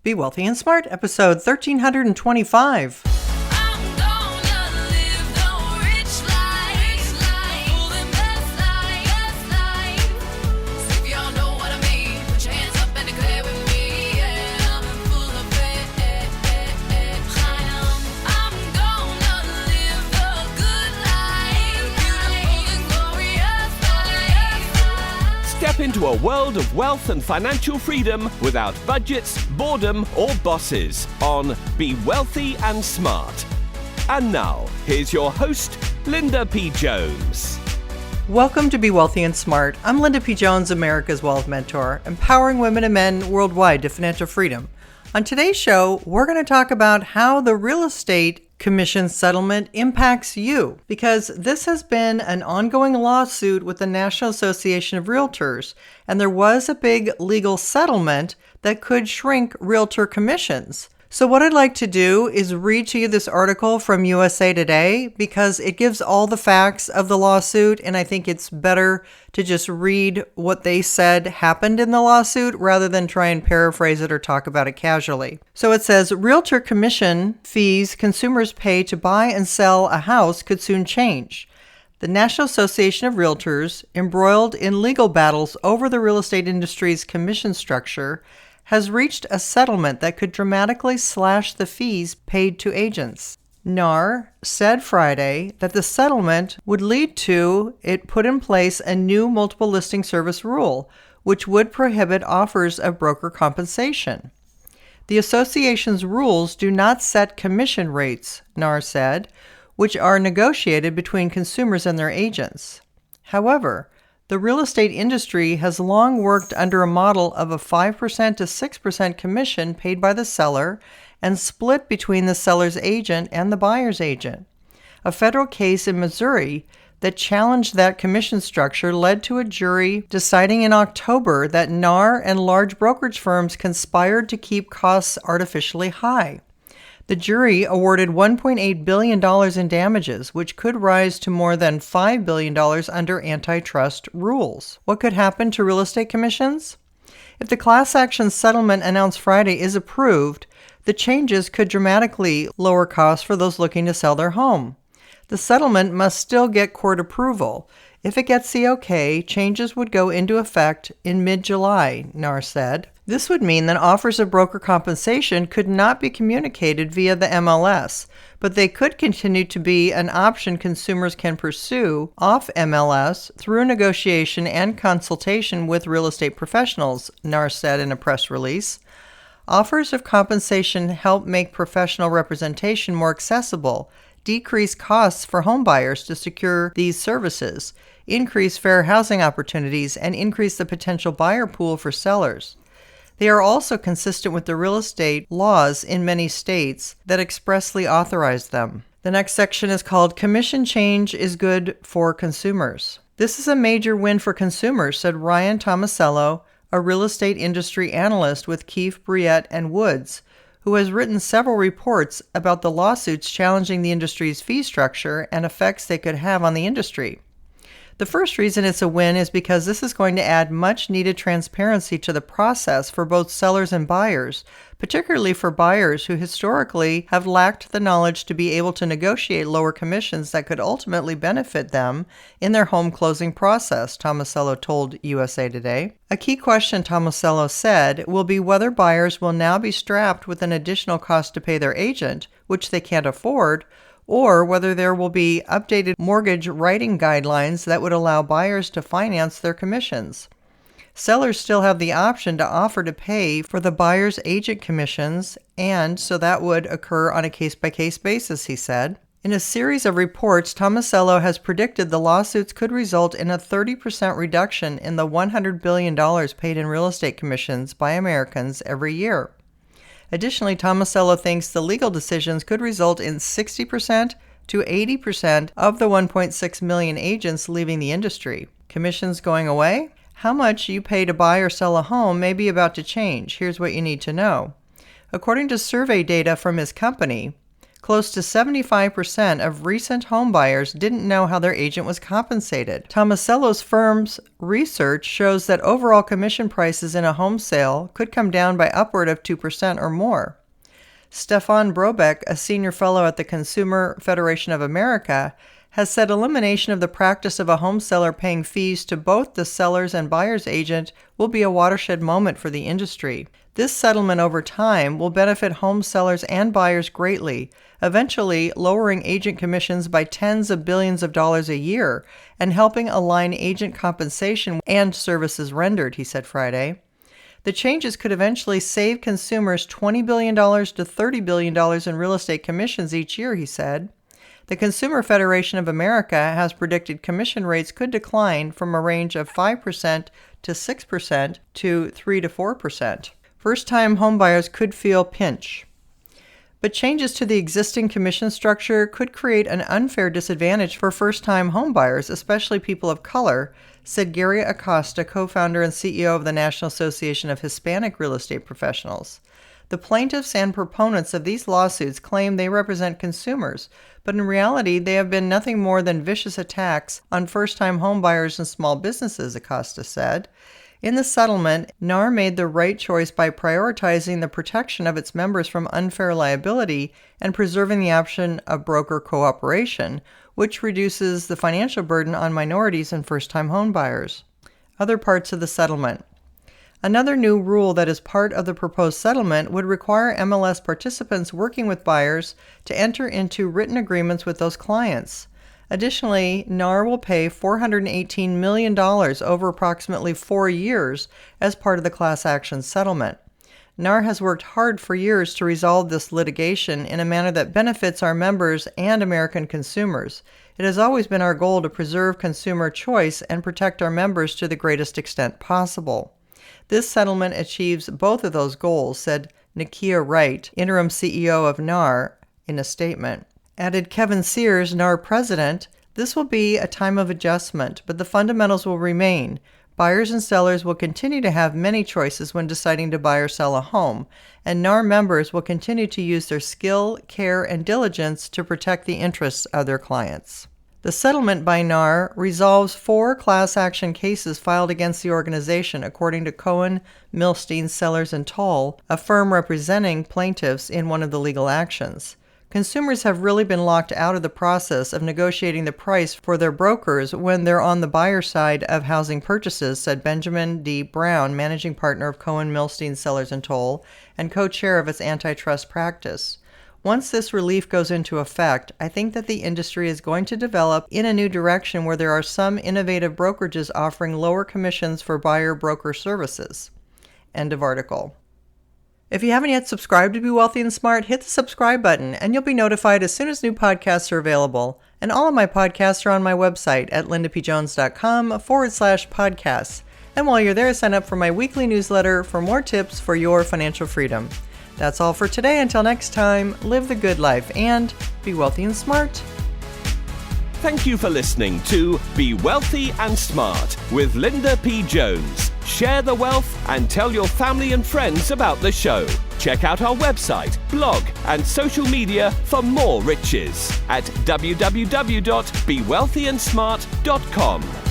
Be Wealthy and Smart, episode 1325. Step into a world of wealth and financial freedom without budgets, boredom, or bosses on Be Wealthy and Smart. And now, here's your host, Linda P. Jones. Welcome to Be Wealthy and Smart. I'm Linda P. Jones, America's Wealth Mentor, empowering women and men worldwide to financial freedom. On today's show, we're going to talk about how the real estate commission settlement impacts you, because this has been an ongoing lawsuit with the National Association of Realtors, and there was a big legal settlement that could shrink realtor commissions. So what I'd like to do is read to you this article from USA Today because it gives all the facts of the lawsuit, and I think it's better to just read what they said happened in the lawsuit rather than try and paraphrase it or talk about it casually. So it says, realtor commission fees consumers pay to buy and sell a house could soon change. The National Association of Realtors, embroiled in legal battles over the real estate industry's commission structure, has reached a settlement that could dramatically slash the fees paid to agents. NAR said Friday that the settlement would lead to it put in place a new multiple listing service rule, which would prohibit offers of broker compensation. The association's rules do not set commission rates, NAR said, which are negotiated between consumers and their agents. However, the real estate industry has long worked under a model of a 5% to 6% commission paid by the seller and split between the seller's agent and the buyer's agent. A federal case in Missouri that challenged that commission structure led to a jury deciding in October that NAR and large brokerage firms conspired to keep costs artificially high. The jury awarded $1.8 billion in damages, which could rise to more than $5 billion under antitrust rules. What could happen to real estate commissions? If the class action settlement announced Friday is approved, the changes could dramatically lower costs for those looking to sell their home. The settlement must still get court approval. If it gets the okay, changes would go into effect in mid-July, NAR said. This would mean that offers of broker compensation could not be communicated via the MLS, but they could continue to be an option consumers can pursue off MLS through negotiation and consultation with real estate professionals, NAR said in a press release. Offers of compensation help make professional representation more accessible, decrease costs for home buyers to secure these services, increase fair housing opportunities, and increase the potential buyer pool for sellers. They are also consistent with the real estate laws in many states that expressly authorize them. The next section is called Commission Change is Good for Consumers. This is a major win for consumers, said Ryan Tomasello, a real estate industry analyst with Keefe, Bruyette & Woods, who has written several reports about the lawsuits challenging the industry's fee structure and effects they could have on the industry. The first reason it's a win is because this is going to add much needed transparency to the process for both sellers and buyers, particularly for buyers who historically have lacked the knowledge to be able to negotiate lower commissions that could ultimately benefit them in their home closing process, Tomasello told USA Today. A key question, Tomasello said, will be whether buyers will now be strapped with an additional cost to pay their agent, which they can't afford, or whether there will be updated mortgage writing guidelines that would allow buyers to finance their commissions. Sellers still have the option to offer to pay for the buyer's agent commissions, and so that would occur on a case-by-case basis, he said. In a series of reports, Tomasello has predicted the lawsuits could result in a 30% reduction in the $100 billion paid in real estate commissions by Americans every year. Additionally, Tomasello thinks the legal decisions could result in 60% to 80% of the 1.6 million agents leaving the industry. Commissions going away? How much you pay to buy or sell a home may be about to change. Here's what you need to know. According to survey data from his company, Close to 75% of recent home buyers didn't know how their agent was compensated. Tomasello's firm's research shows that overall commission prices in a home sale could come down by upward of 2% or more. Stefan Brobeck, a senior fellow at the Consumer Federation of America, has said elimination of the practice of a home seller paying fees to both the seller's and buyer's agent will be a watershed moment for the industry. This settlement over time will benefit home sellers and buyers greatly, eventually lowering agent commissions by tens of billions of dollars a year and helping align agent compensation and services rendered, he said Friday. The changes could eventually save consumers $20 billion to $30 billion in real estate commissions each year, he said. The Consumer Federation of America has predicted commission rates could decline from a range of 5% to 6% to 3 to 4%. First-time homebuyers could feel pinch. But changes to the existing commission structure could create an unfair disadvantage for first-time homebuyers, especially people of color, said Gary Acosta, co-founder and CEO of the National Association of Hispanic Real Estate Professionals. The plaintiffs and proponents of these lawsuits claim they represent consumers, but in reality they have been nothing more than vicious attacks on first-time homebuyers and small businesses, Acosta said. In the settlement, NAR made the right choice by prioritizing the protection of its members from unfair liability and preserving the option of broker cooperation, which reduces the financial burden on minorities and first-time homebuyers. Other parts of the settlement. Another new rule that is part of the proposed settlement would require MLS participants working with buyers to enter into written agreements with those clients. Additionally, NAR will pay $418 million over approximately 4 years as part of the class action settlement. NAR has worked hard for years to resolve this litigation in a manner that benefits our members and American consumers. It has always been our goal to preserve consumer choice and protect our members to the greatest extent possible. This settlement achieves both of those goals, said Nakia Wright, interim CEO of NAR, in a statement. Added Kevin Sears, NAR president, "This will be a time of adjustment, but the fundamentals will remain. Buyers and sellers will continue to have many choices when deciding to buy or sell a home, and NAR members will continue to use their skill, care, and diligence to protect the interests of their clients." The settlement by NAR resolves 4 class action cases filed against the organization, according to Cohen, Milstein, Sellers & Toll, a firm representing plaintiffs in one of the legal actions. Consumers have really been locked out of the process of negotiating the price for their brokers when they're on the buyer side of housing purchases, said Benjamin D. Brown, managing partner of Cohen, Milstein, Sellers & Toll, and co-chair of its antitrust practice. Once this relief goes into effect, I think that the industry is going to develop in a new direction where there are some innovative brokerages offering lower commissions for buyer-broker services. End of article. If you haven't yet subscribed to Be Wealthy and Smart, hit the subscribe button and you'll be notified as soon as new podcasts are available. And all of my podcasts are on my website at lindapjones.com/podcasts. And while you're there, sign up for my weekly newsletter for more tips for your financial freedom. That's all for today. Until next time, live the good life and be wealthy and smart. Thank you for listening to Be Wealthy and Smart with Linda P. Jones. Share the wealth and tell your family and friends about the show. Check out our website, blog, and social media for more riches at www.bewealthyandsmart.com.